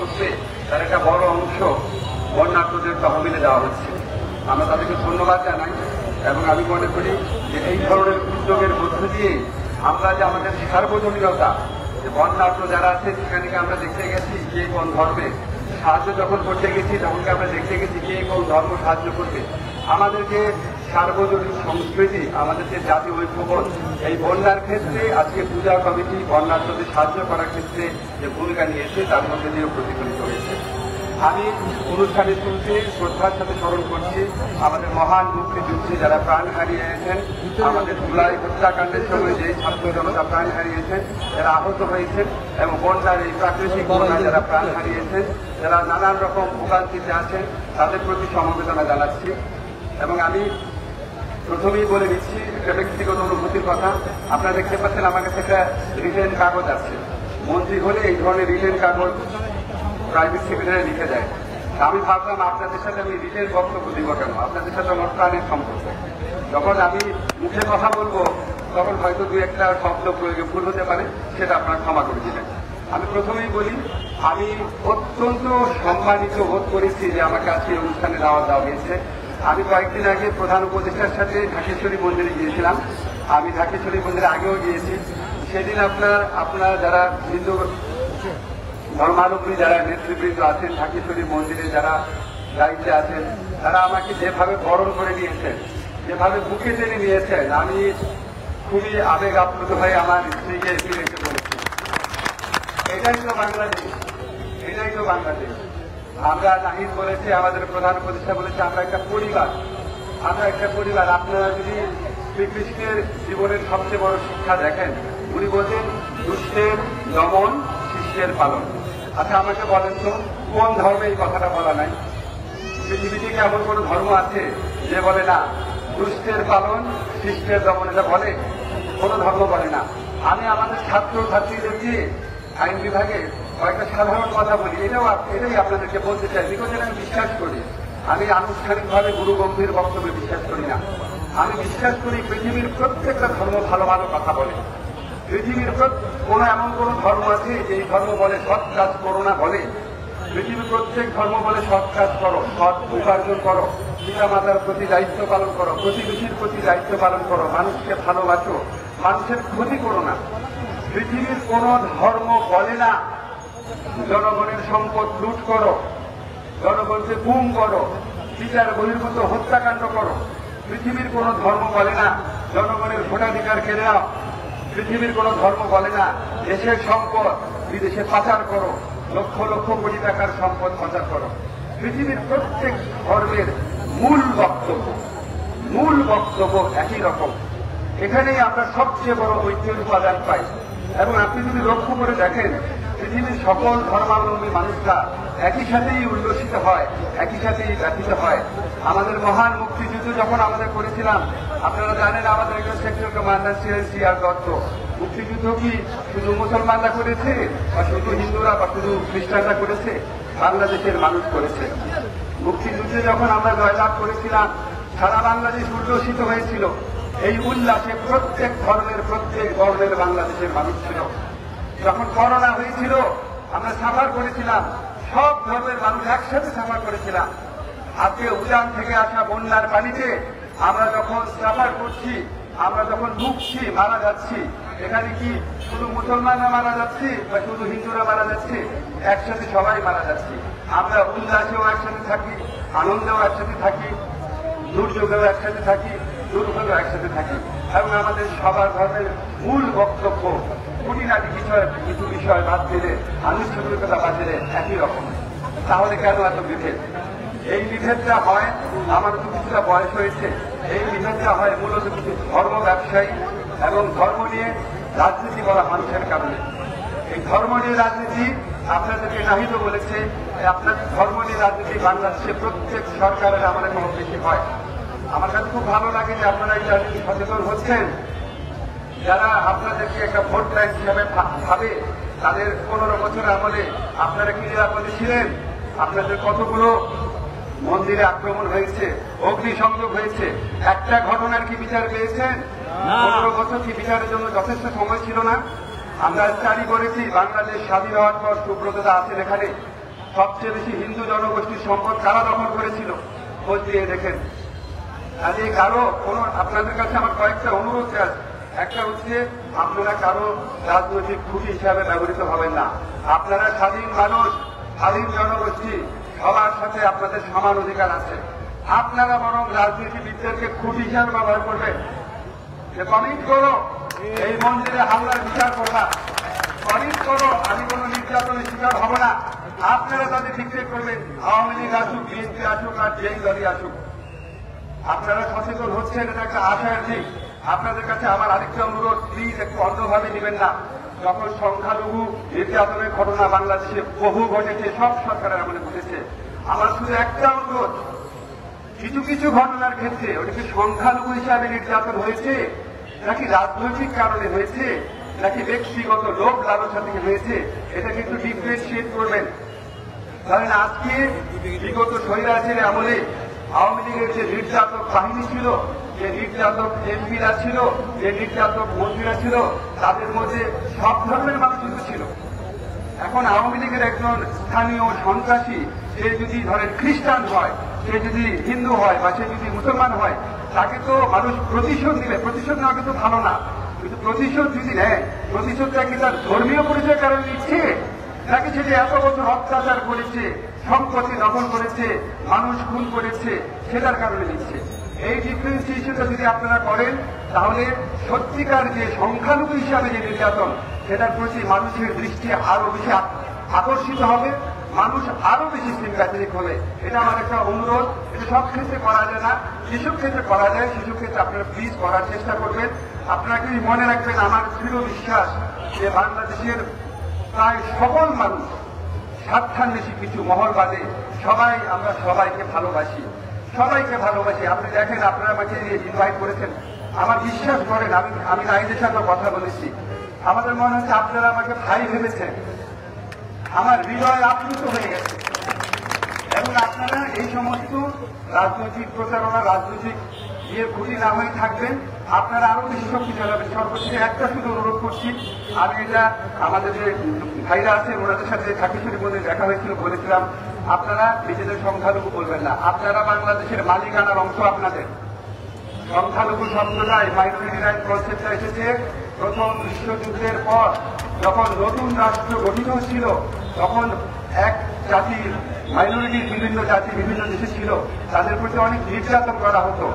করতে তার একটা বড় অংশ বন্যার্থদের তহবিলে দেওয়া হচ্ছে। আমরা তাদেরকে ধন্যবাদ জানাই এবং আমি মনে করি যে এই ধরনের উদ্যোগের মধ্য দিয়ে আমরা যে আমাদের সার্বজনীনতা, যে বন্যার্থ যারা আছে সেখানে আমরা দেখতে গেছি কে কোন ধর্মে সাহায্য যখন করতে গেছি তখন আমরা দেখতে গেছি কে কোন ধর্ম সাহায্য করবে। আমাদের যে সার্বজনীন সংস্কৃতি, আমাদের যে জাতীয় ঐক্যবোধ, এই বন্যার ক্ষেত্রে আজকে পূজা কমিটি বন্যার্থদের সাহায্য করার ক্ষেত্রে যে ভূমিকা নিয়েছে তার মধ্যে দিয়েও প্রতিফলিত হয়েছে। আমি অনুষ্ঠানের শুরুতে শ্রদ্ধার সাথে স্মরণ করছি আমাদের মহান মুক্তিযুদ্ধে যারা প্রাণ হারিয়েছেন, আমাদের জুলাই হত্যাকাণ্ডের সময় যে ছাত্র জনতা প্রাণ হারিয়েছেন, যারা আহত হয়েছেন এবং বন্যার এই প্রাকৃতিক বন্যায় যারা প্রাণ হারিয়েছেন, যারা নানান রকম ভোগান্তিতে আছেন, তাদের প্রতি সমবেদনা জানাচ্ছি। এবং আমি প্রথমেই বলে দিচ্ছি একটা ব্যক্তিগত অনুভূতির কথা। আপনারা দেখতে পাচ্ছেন আমার কাছে একটা রিটেন কাগজ আছে। মন্ত্রী হলে এই ধরনের রিটেন কাগজ প্রাইভেট সেক্রেটারি লিখে দেয়। আমি ভাবলাম আপনাদের সাথে আমি রিটেন বক্তব্য দিব কেন, আপনাদের সাথে আমার প্রাণের সম্পর্ক। যখন আমি মুখে কথা বলবো তখন হয়তো দু একটা শব্দ প্রয়োগে ভুল হতে পারে, সেটা আপনারা ক্ষমা করে দিবেন। আমি প্রথমেই বলি, আমি অত্যন্ত সম্মানিত বোধ করেছি যে আমাকে আজকে অনুষ্ঠানে দাওয়াত দেওয়া হয়েছে। আমি কয়েকদিন আগে প্রধান উপদেষ্টার সাথে ঢাকেশ্বরী মন্দিরে গিয়েছিলাম। আমি ঢাকেশ্বরী মন্দিরে আগেও গিয়েছি। সেদিন আপনার যারা হিন্দু ধর্মাবলম্বী যারা নেতৃবৃন্দ আছেন, ঢাকেশ্বরী মন্দিরে যারা দায়িত্বে আছেন, তারা আমাকে যেভাবে বরণ করে নিয়েছেন, যেভাবে বুকে টেনে নিয়েছেন, আমি খুবই আবেগ আপ্লুত হয়ে আমার স্ত্রীকে ফিরে এসে বলেছি, এটাই তো বাংলাদেশ, এটাই তো বাংলাদেশ। আমরা নাহিদ বলেছে, আমাদের প্রধান উপদেষ্টা বলেছে, আমরা একটা পরিবার, আমরা একটা পরিবার। আপনারা যদি শ্রীকৃষ্ণের জীবনের সবচেয়ে বড় শিক্ষা দেখেন, উনি বলছেন দুষ্টের দমন, শিষ্টের পালন। আচ্ছা আমাকে বলেন তো কোন ধর্মে এই কথাটা বলা নাই? পৃথিবীতে কি এমন কোন ধর্ম আছে যে বলে না দুষ্টের পালন, শিষ্টের দমন? এটা বলে কোন ধর্ম বলে না। আমি আমাদের ছাত্র ছাত্রীদেরকে আইন বিভাগে কয়েকটা সাধারণ কথা বলি, এটাই আপনাদেরকে বলতে চাই, বিকজ আমি বিশ্বাস করি। আমি আনুষ্ঠানিকভাবে গুরু গম্ভীর বক্তব্যে বিশ্বাস করি না। আমি বিশ্বাস করি পৃথিবীর প্রত্যেকটা ধর্ম ভালো ভালো কথা বলে। পৃথিবীর কোন এমন কোন ধর্ম আছে যে এই ধর্ম বলে সৎ কাজ করো না বলে? পৃথিবীর প্রত্যেক ধর্ম বলে সৎ কাজ করো, সৎ উপার্জন করো, পিতা মাতার প্রতি দায়িত্ব পালন করো, প্রতিবেশীর প্রতি দায়িত্ব পালন করো, মানুষকে ভালোবাসো, মানুষের ক্ষতি করো না। পৃথিবীর কোন ধর্ম বলে না জনগণের সম্পদ লুট করো, জনগণকে গুম করো, বিচার বহির্ভূত হত্যাকাণ্ড করো। পৃথিবীর কোন ধর্ম বলে না জনগণের ভোটাধিকার কেড়ে নাও। পৃথিবীর কোন ধর্ম বলে না দেশের সম্পদ বিদেশে পাচার করো, লক্ষ লক্ষ কোটি টাকার সম্পদ পাচার করো। পৃথিবীর প্রত্যেক ধর্মের মূল বক্তব্য একই রকম। এখানেই আমরা সবচেয়ে বড় ঐক্যের উপাদান পাই। এবং আপনি যদি লক্ষ্য করে দেখেন, পৃথিবীর সকল ধর্মাবলম্বী মানুষরা একই সাথেই উল্লসিত হয়, একই সাথেই ব্যথিত হয়। আমাদের মহান মুক্তিযুদ্ধ যখন আমাদের করেছিলাম, আপনারা জানেন আমাদের একজন সেক্টর কমান্ডার ছিলেন C.R. দত্ত। মুক্তিযুদ্ধ কি শুধু মুসলমানরা করেছে, বা শুধু হিন্দুরা বা শুধু খ্রিস্টানরা করেছে? বাংলাদেশের মানুষ করেছে। মুক্তিযুদ্ধে যখন আমরা জয়লাভ করেছিলাম, সারা বাংলাদেশ উল্লসিত হয়েছিল। এই উল্লাসে প্রত্যেক ধর্মের, প্রত্যেক বর্ণের বাংলাদেশের মানুষ ছিল। যখন করোনা হয়েছিল, আমরা সাফার করেছিলাম, সব ধর্মের মানুষ একসাথে সাফার করেছিলাম। আজকে উজান থেকে আসা বন্যার পানিতে আমরা যখন সাফার করছি, আমরা যখন ডুবছি, মারা যাচ্ছি, এখানে কি শুধু মুসলমানরা মারা যাচ্ছে বা শুধু হিন্দুরা মারা যাচ্ছে? একসাথে সবাই মারা যাচ্ছি। আমরা উল্লাসেও একসাথে থাকি, আনন্দেও একসাথে থাকি, দুর্যোগেও একসাথে থাকি, দুর্ভোগেও একসাথে থাকি। এবং আমাদের সবার ধর্মের মূল বক্তব্য খুঁটিনাটি কিছু বিষয় বাদ দিলে, আনুষ্ঠানিকতা বাদ দিলে একই রকম। তাহলে কেন এত বিভেদ? এই বিভেদটা হয়, আমার তো কিছুটা বয়স হয়েছে, এই বিভেদটা হয় মূলত কিছু ধর্ম ব্যবসায়ী এবং ধর্ম নিয়ে রাজনীতি করা মানুষের কারণে। এই ধর্ম নিয়ে রাজনীতি আপনাদেরকে নাহিদ বলেছে, আপনার ধর্ম নিয়ে রাজনীতি বাংলাদেশে প্রত্যেক সরকারের আমাদের কম বেশি হয়। আমার কাছে খুব ভালো লাগে যে আপনারা এই রাজনীতি সচেতন হচ্ছেন। যারা আপনাদেরকে একটা ভোট ব্যাংক হিসাবে ভাবে, তাদের 15 বছর আমলে আপনারা কি নিরাপদে ছিলেন? আপনাদের কতগুলো মন্দিরে আক্রমণ হয়েছে, অগ্নিসংযোগ হয়েছে, একটা ঘটনার কি বিচার পেয়েছেন? 15 বছর কি বিচারের জন্য যথেষ্ট সময় ছিল না? আমরা স্টাডি করেছি, বাংলাদেশ স্বাধীন হওয়ার পর সুব্রতদা আছেন এখানে, সবচেয়ে বেশি হিন্দু জনগোষ্ঠীর সম্পদ কারা দখল করেছিল? খোঁজ দিয়ে দেখেন। কাজে কারো কোনো আপনাদের কাছে আমার কয়েকটা অনুরোধ আছে। একটা হচ্ছে, আপনারা কারো রাজনৈতিক খুঁটি হিসাবে ব্যবহৃত হবেন না। আপনারা স্বাধীন মানুষ, স্বাধীন জনগোষ্ঠী, সবার সাথে আপনাদের সমান অধিকার আছে। আপনারা বরং রাজনীতিবিদদেরকে খুঁটি হিসাবে ব্যবহার করবেন। যে কমিট করো এই মন্দিরে হামলার বিচার করবা, কমিট করো আমি কোনো নির্যাতনের শিকার হব না। আপনারা তাদের ডিক্লেয়ার করবেন, আওয়ামী লীগ আসুক, বিএনপি আসুক, আর যেই দলই আসুক। আপনারা সচেতন হচ্ছেন, এটা একটা আশার দিক। আপনাদের কাছে আমার আরেকটা অনুরোধ, প্লিজ একটু অন্ধভাবে নেবেন না। যখন সংখ্যালঘু নির্যাতনের ঘটনা বাংলাদেশে বহু ঘটেছে, সব সরকারের আমলে ঘটেছে। আমার শুধু একটা অনুরোধ, কিছু কিছু ঘটনার ক্ষেত্রে ওটাকে সংখ্যালঘু হিসাবে নির্যাতন হয়েছে নাকি রাজনৈতিক কারণে হয়েছে নাকি ব্যক্তিগত লোভ লালসা থেকে হয়েছে, এটা কিন্তু ডিফারেন্সিয়েট করবেন। কারণ আজকে বিগত স্বৈরাচারের আমলে আওয়ামী লীগের যে নির্যাতক বাহিনী ছিল, যে নির্যাতক এমপিরা ছিল, যে নির্যাতক মন্ত্রীরা ছিল, তাদের মধ্যে সব ধর্মের মানুষ কিন্তু ছিল। এখন আওয়ামী লীগের একজন স্থানীয় সন্ত্রাসী, সে যদি ধরেন খ্রিস্টান হয়, সে যদি হিন্দু হয়, বা সে যদি মুসলমান হয়, তাকে তো মানুষ প্রতিশোধ নিবে। প্রতিশোধ নেওয়া কিন্তু ভালো না, কিন্তু প্রতিশোধ যদি নেয়, প্রতিশোধটা কি তার ধর্মীয় পরিচয়ের কারণে নিচ্ছে নাকি সেটা এত বছর অত্যাচার করেছে, সম্পত্তি দখল করেছে, মানুষ খুন করেছে, সেটার কারণে নিচ্ছে? এই ডিফারেন্সিয়েশনটা যদি আপনারা করেন, তাহলে সত্যিকার যে সংখ্যালঘু হিসাবে যে নির্যাতন, সেটার প্রতি মানুষের দৃষ্টি আরো বেশি আকর্ষিত হবে, মানুষ আরো বেশি সিম্প্যাথেটিক হবে। এটা আমার একটা অনুরোধ। এটা সব ক্ষেত্রে করা যায় না, যেসব ক্ষেত্রে করা যায় সেসব ক্ষেত্রে আপনারা প্লিজ করার চেষ্টা করবেন। আপনারা কি মনে রাখবেন, আমার দৃঢ় বিশ্বাস যে বাংলাদেশের প্রায় সকল মানুষ, স্বার্থান্বেষী কিছু মহল বাদে সবাই, আমরা সবাইকে ভালোবাসি, সবাইকে ভালোবাসি। আপনি দেখেন, আপনারা আমাকে ইনভাইট করেছেন, আমার বিশ্বাস করেন, আমি নাইদের সাথে কথা বলেছি, আমাদের মনে হচ্ছে আপনারা আমাকে ভাই ভেবেছেন। আমার হৃদয় আপ্লুত হয়ে গেছে। এবং আপনারা এই সমস্ত রাজনৈতিক প্রচারণা, রাজনৈতিক খুঁটি না হয়ে থাকবেন, আপনারা আরো বেশি শক্তিশালী হবেন। সর্বোচ্চ একটা শুধু অনুরোধ করছি, আমি এটা আমাদের যে ভাইরা আছে ওনাদের সাথে ঢাকেশ্বরীর মধ্যে দেখা হয়েছিল, বলেছিলাম আপনারা নিজেদের সংখ্যালঘু বলবেন না, আপনারা বাংলাদেশের মালিকানার অংশ। আপনাদের সংখ্যালঘু শব্দটাই, মাইনরিটি রাইট কনসেপ্টটা এসেছে প্রথম বিশ্বযুদ্ধের পর, যখন নতুন রাষ্ট্র গঠিত হচ্ছিল, তখন এক জাতির, মাইনরিটির বিভিন্ন জাতি বিভিন্ন দেশে ছিল, তাদের প্রতি অনেক নির্যাতন করা হতো।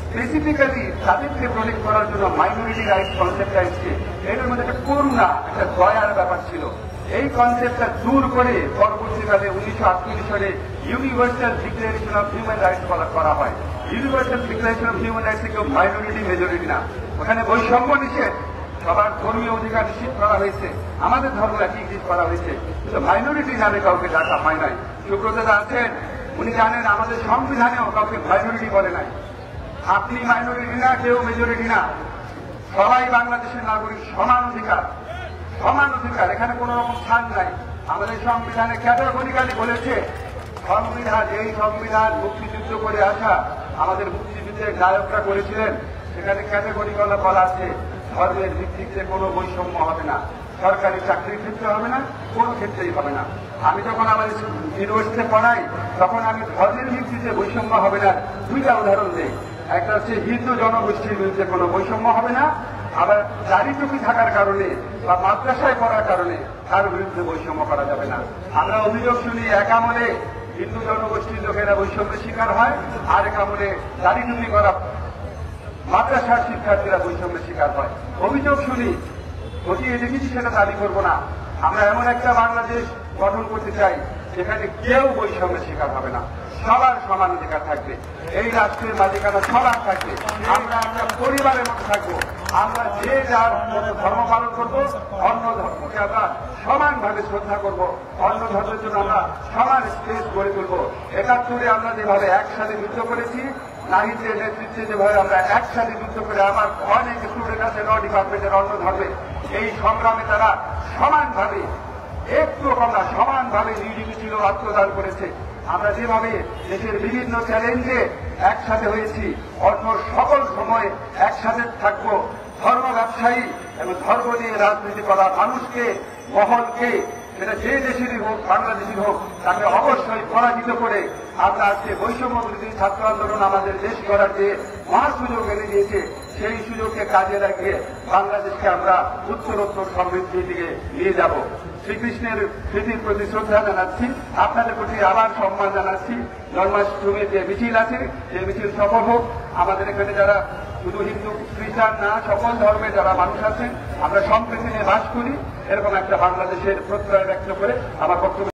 স্পেসিফিক্যালি তাদেরকে প্রোটেক্ট করার জন্য মাইনরিটি রাইটস কনসেপ্টটা এসছে। এটার মধ্যে একটা করুণা, একটা দয়ার ব্যাপার ছিল। এই কনসেপ্টটা দূর করে পরবর্তীকালে 1948 সালে universal declaration of human rights করা হয়। Universal declaration of human rights কেউ মাইনরিটি মেজরিটি না, ওখানে বৈষম্য নিষেধ, সবার ধর্মীয় অধিকার নিশ্চিত করা হয়েছে, আমাদের ধর্ম একই করা হয়েছে, কিন্তু মাইনরিটি নামে কাউকে ডাকা হয় নাই। সুব্রতদা আছেন, উনি জানেন আমাদের সংবিধানেও কাউকে মাইনরিটি বলে নাই। আপনি মাইনরিটি না, কেউ মেজরিটি না, সবাই বাংলাদেশের নাগরিক, সমান অধিকার, সমান অধিকার, এখানে কোন রকম ছাড় নাই। আমাদের সংবিধানে ক্যাটাগরিক্যালি বলেছে, সংবিধান, এই সংবিধান মুক্তিযুদ্ধ করে আসা আমাদের মুক্তিযুদ্ধের নায়করা করেছিলেন, সেখানে ক্যাটাগরিক্যাল বলা আছে ধর্মের ভিত্তিতে কোনো বৈষম্য হবে না, সরকারি চাকরির ক্ষেত্রে হবে না, কোনো ক্ষেত্রেই হবে না। আমি যখন আমার ইউনিভার্সিটিতে পড়াই, তখন আমি ধর্মের ভিত্তিতে বৈষম্য হবে না দুইটা উদাহরণ দিই। একটা হচ্ছে হিন্দু জনগোষ্ঠীর বিরুদ্ধে কোনো বৈষম্য হবে না, আবার দাড়িটুপি থাকার কারণে বা মাদ্রাসায় পড়ার কারণে তার বিরুদ্ধে বৈষম্য করা যাবে না। আমরা অভিযোগ শুনি এক আমলে হিন্দু জনগোষ্ঠীর লোকেরা বৈষম্যের শিকার হয়, আর এক আমলে দাড়িটুপি করা মাদ্রাসার শিক্ষার্থীরা বৈষম্যের শিকার হয়। অভিযোগ শুনি, ঘটিয়ে দেখেছি, সেটা দাবি করবো না। আমরা এমন একটা বাংলাদেশ গঠন করতে চাই যেখানে কেউ বৈষম্যের শিকার হবে না, সবার সমান অধিকার থাকবে, এই রাষ্ট্রের মালিকানা সবার থাকবে, আমরা একটা পরিবারের মতো থাকবো, আমরা যে যার মতো ধর্ম পালন করবো, অন্য ধর্মকে আমরা সমানভাবে শ্রদ্ধা করবো, অন্য ধর্মের জন্য আমরা সমান স্পেস গড়ে তুলবো। ৭১ আমরা যেভাবে একসাথে যুদ্ধ করেছি, নাহিদের নেতৃত্বে যেভাবে আমরা একসাথে যুদ্ধ করে, আমার অনেক স্টুডেন্ট আছে ল ডিপার্টমেন্টের অন্য ধর্মে, এই সংগ্রামে তারা সমানভাবে, একটু কম না, সমানভাবে নিয়োজিত ছিল, আত্মদান করেছে। আমরা যেভাবে দেশের বিভিন্ন চ্যালেঞ্জে একসাথে হয়েছি, অন্য সকল সময় একসাথে থাকবো। ধর্ম ব্যবসায়ী এবং ধর্ম নিয়ে রাজনীতি করা মানুষকে, মহলকে সেটা যে দেশেরই হোক, বাংলাদেশের হোক, তাকে অবশ্যই পরাজিত করে আমরা আজকে বৈষম্য বিরোধী ছাত্র আন্দোলন আমাদের দেশ গড়ার যে মহা সুযোগ এনে দিয়েছে, সেই সুযোগকে কাজে লাগিয়ে বাংলাদেশকে আমরা উত্তরোত্তর সমৃদ্ধির দিকে নিয়ে যাব। শ্রীকৃষ্ণের স্মৃতির প্রতি শ্রদ্ধা জানাচ্ছি, আপনাদের প্রতি আবার সম্মান জানাচ্ছি। জন্মাষ্টমীর যে মিছিল আছে, সেই মিছিল সফল হোক। আমাদের এখানে যারা শুধু হিন্দু খ্রিস্টান না, সকল ধর্মে যারা মানুষ আছেন, আমরা সম্প্রীতি নিয়ে বাস করি, এরকম একটা বাংলাদেশের প্রত্যয় ব্যক্ত করে আমার বক্তব্য